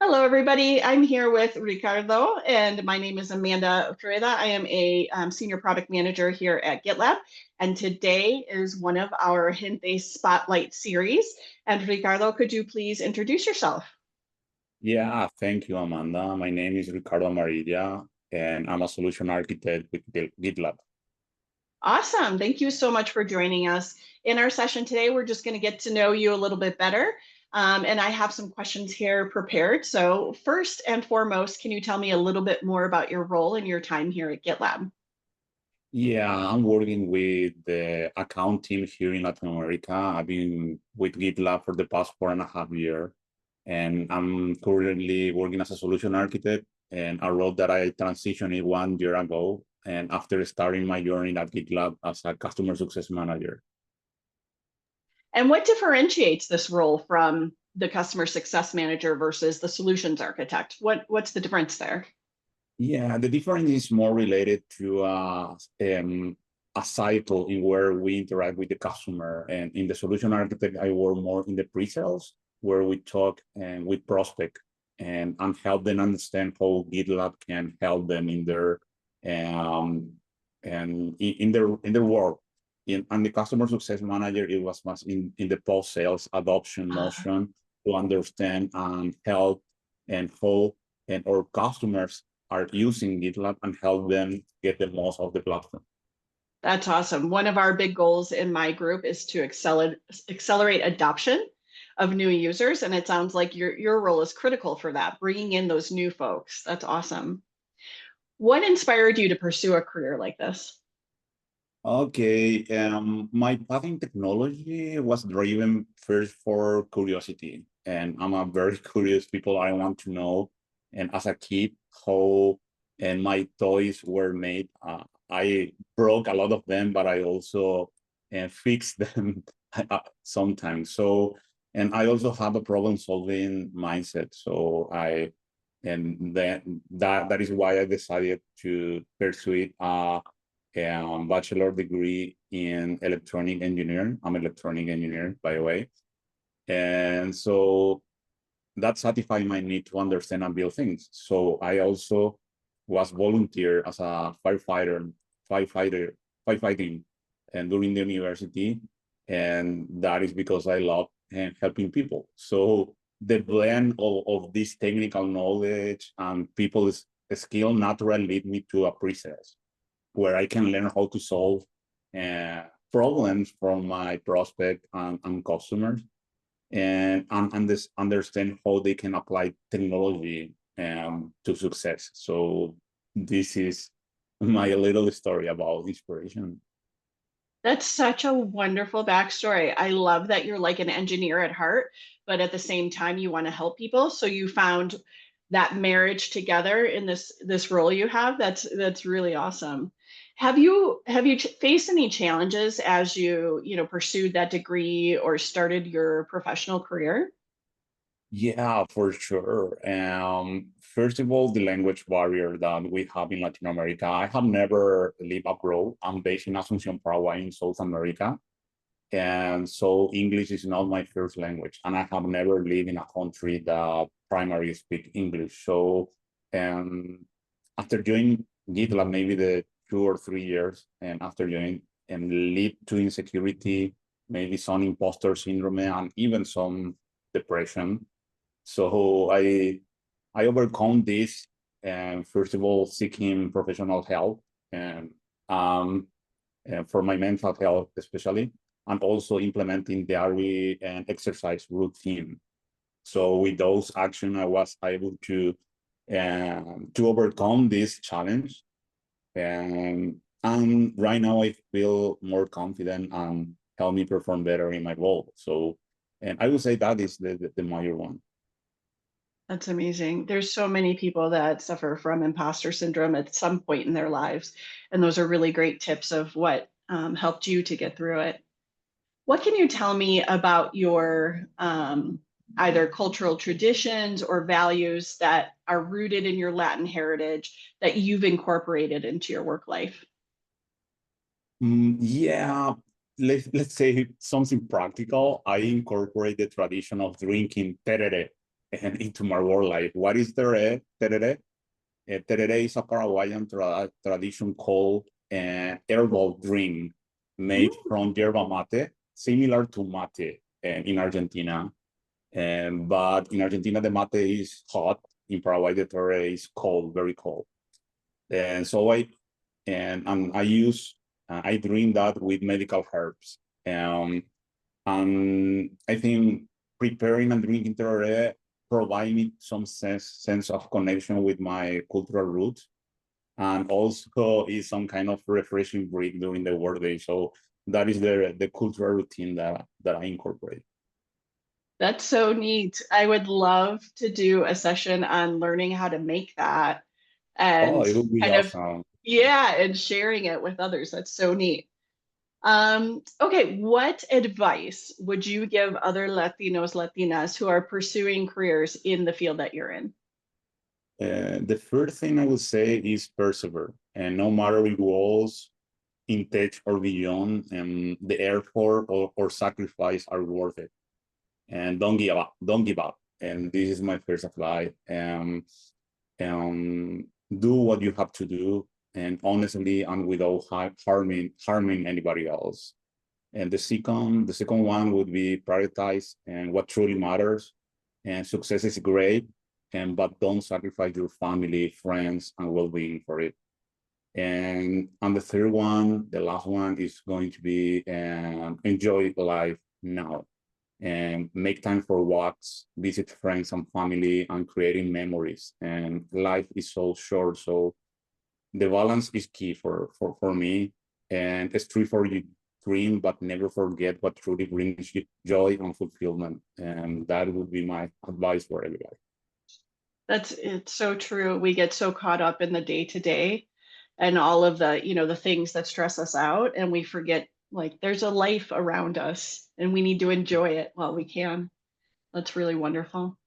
Hello, everybody. I'm here with Ricardo, and my name is Amanda Freda. I am a senior product manager here at GitLab, and today is one of our Gente Spotlight series. And Ricardo, could you please introduce yourself? Yeah, thank you, Amanda. My name is Ricardo Amarilla, and I'm a solution architect with GitLab. Awesome. Thank you so much for joining us. In our session today, we're just going to get to know you a little bit better. And I have some questions here prepared. So first and foremost, can you tell me a little bit more about your role and your time here at GitLab? Yeah, I'm working with the account team here in Latin America. I've been with GitLab for the past 4.5 years, and I'm currently working as a solution architect, and a role that I transitioned 1 year ago, and after starting my journey at GitLab as a customer success manager. And what differentiates this role from the customer success manager versus the solutions architect? What's the difference there? Yeah, the difference is more related to a cycle in where we interact with the customer. And in the solution architect, I work more in the pre-sales, where we talk and with prospect and help them understand how GitLab can help them in their in their work. And the customer success manager, it was much in the post-sales adoption motion to understand and help and how and our customers are using GitLab and help them get the most of the platform. That's awesome. One of our big goals in my group is to accelerate adoption of new users. And it sounds like your role is critical for that, bringing in those new folks. That's awesome. What inspired you to pursue a career like this? Okay, my path in technology was driven first for curiosity, and I'm a very curious people. I want to know, and as a kid, how and my toys were made. I broke a lot of them, but I also fixed them sometimes. So, and I also have a problem-solving mindset. So and then that is why I decided to pursue it. Bachelor degree in electronic engineering. I'm an electronic engineer, by the way. And so that satisfied my need to understand and build things. So I also was volunteer as a firefighting, and during the university. And that is because I love helping people. So the blend of this technical knowledge and people's skill naturally lead me to a pre-sales, where I can learn how to solve problems from my prospect and customers, and understand how they can apply technology to success. So this is my little story about inspiration. That's such a wonderful backstory. I love that you're like an engineer at heart, but at the same time you want to help people. So you found that marriage together in this role you have. That's really awesome. Have you faced any challenges as you pursued that degree or started your professional career? Yeah, for sure. First of all, the language barrier that we have in Latin America. I have never lived abroad. I'm based in Asunción, Paraguay, in South America. And so English is not my first language. And I have never lived in a country that primarily speak English. So after joining GitLab, maybe the 2 or 3 years, and after joining and lead to insecurity, maybe some imposter syndrome, and even some depression. So I overcome this, and first of all, seeking professional help and for my mental health especially, and also implementing diary and exercise routine. So with those actions, I was able to overcome this challenge, and right now I feel more confident and help me perform better in my role. So, and I would say that is the major one. That's amazing. There's so many people that suffer from imposter syndrome at some point in their lives, and those are really great tips of what helped you to get through it. What can you tell me about your either cultural traditions or values that are rooted in your Latin heritage that you've incorporated into your work life? Yeah, let's say something practical. I incorporate the tradition of drinking tereré. and into my world, like, what is tereré? Tereré? Tereré is a Paraguayan tradition called an herbal drink made from yerba mate, similar to mate in Argentina. But in Argentina, the mate is hot. In Paraguay, the tereré is cold, very cold. And so I use, I drink that with medical herbs. And I think preparing and drinking tereré provide me some sense of connection with my cultural roots, and also is some kind of refreshing break during the workday. So that is the cultural routine that I incorporate. That's so neat. I would love to do a session on learning how to make that Oh, and it would be kind of, awesome. yeah, and sharing it with others. That's so neat. Okay, what advice would you give other Latinos, Latinas who are pursuing careers in the field that you're in? The first thing I would say is persevere, and no matter it was in tech or beyond, the effort or sacrifice are worth it. And don't give up. Don't give up. And this is my first advice. Do what you have to do, and honestly, and without harming anybody else. And the second one would be prioritize and what truly matters. And success is great, but don't sacrifice your family, friends, and well-being for it. And the third one, the last one, is going to be enjoy life now and make time for walks, visit friends and family, and creating memories. And life is so short, so the balance is key for me. And it's true for you dream, but never forget what truly brings you joy and fulfillment. And that would be my advice for everybody. It's so true. We get so caught up in the day to day and all of the, the things that stress us out, and we forget like there's a life around us and we need to enjoy it while we can. That's really wonderful.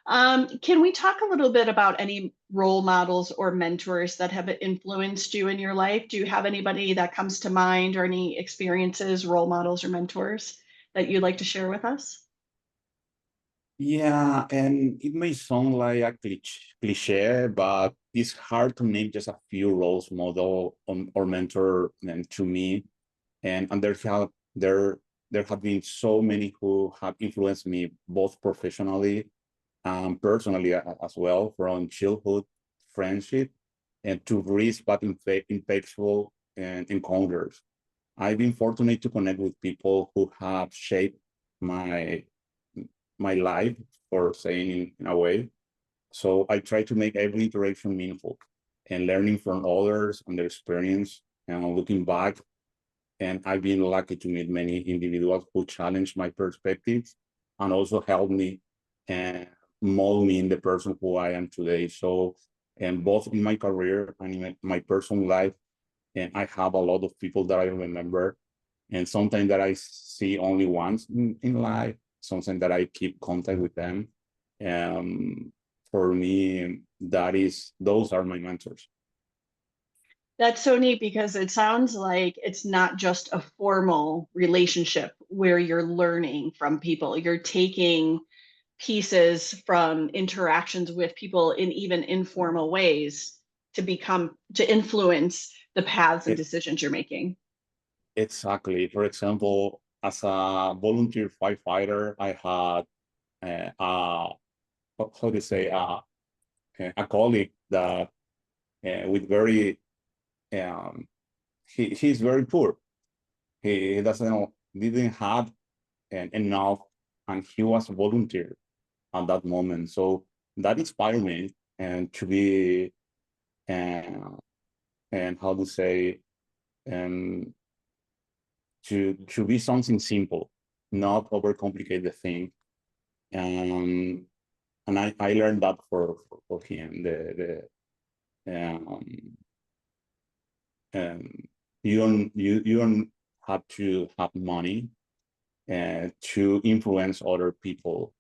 Can we talk a little bit about any role models or mentors that have influenced you in your life? Do you have anybody that comes to mind or any experiences, role models or mentors that you'd like to share with us? Yeah, and it may sound like a cliche, but it's hard to name just a few roles model or mentor to me. And there have been so many who have influenced me both professionally and personally as well, from childhood friendship and to brief but impactful encounters. I've been fortunate to connect with people who have shaped my my life, for saying in a way. So I try to make every interaction meaningful and learning from others and their experience. And looking back, and I've been lucky to meet many individuals who challenge my perspectives and also help me and mold me in the person who I am today. So, and both in my career and in my personal life, and I have a lot of people that I remember, and sometimes that I see only once in life, something that I keep contact with them. Um, for me, those are my mentors. That's so neat because it sounds like it's not just a formal relationship where you're learning from people. You're taking pieces from interactions with people in even informal ways to influence the paths and It, decisions you're making. exactly. For example, as a volunteer firefighter, I had how to say a colleague that with very he's very poor. He doesn't know, didn't have enough, and he was a volunteer at that moment. So that inspired me and to be uh, and how to say um, to be something simple, not overcomplicate the thing. Um, and I learned that for him. Um, um, you don't have to have money to influence other people,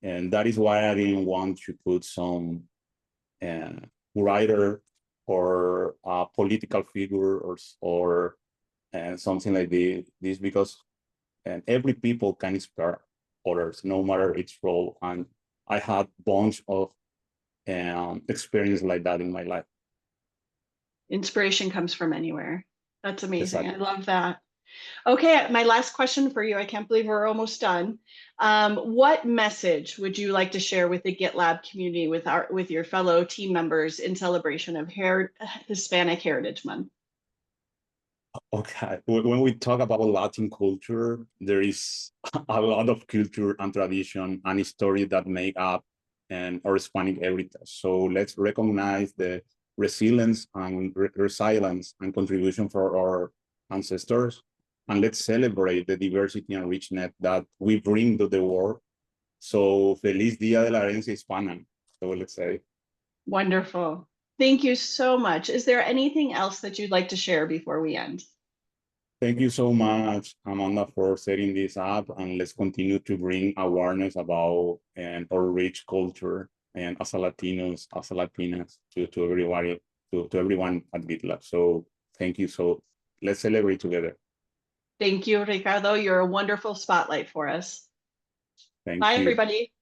and that is why I didn't want to put some uh, writer or a political figure or something like this because every people can inspire others, no matter its role. And I had bunch of experience like that in my life. Inspiration comes from anywhere. That's amazing. I Exactly. love that. Okay, my last question for you. I can't believe we're almost done. What message would you like to share with the GitLab community, with your fellow team members in celebration of Hispanic Heritage Month? Okay, when we talk about Latin culture, there is a lot of culture and tradition and history that make up our Hispanic heritage. So let's recognize the resilience and resilience and contribution for our ancestors, and let's celebrate the diversity and richness that we bring to the world. So feliz Día de la Herencia Hispana. So let's say. Wonderful. Thank you so much. Is there anything else that you'd like to share before we end? Thank you so much, Amanda, for setting this up, and let's continue to bring awareness about our rich culture and as a Latinos, as a Latinas, to everybody, to everyone at GitLab. So thank you. So let's celebrate together. Thank you, Ricardo. You're a wonderful spotlight for us. Thank Bye, you. everybody.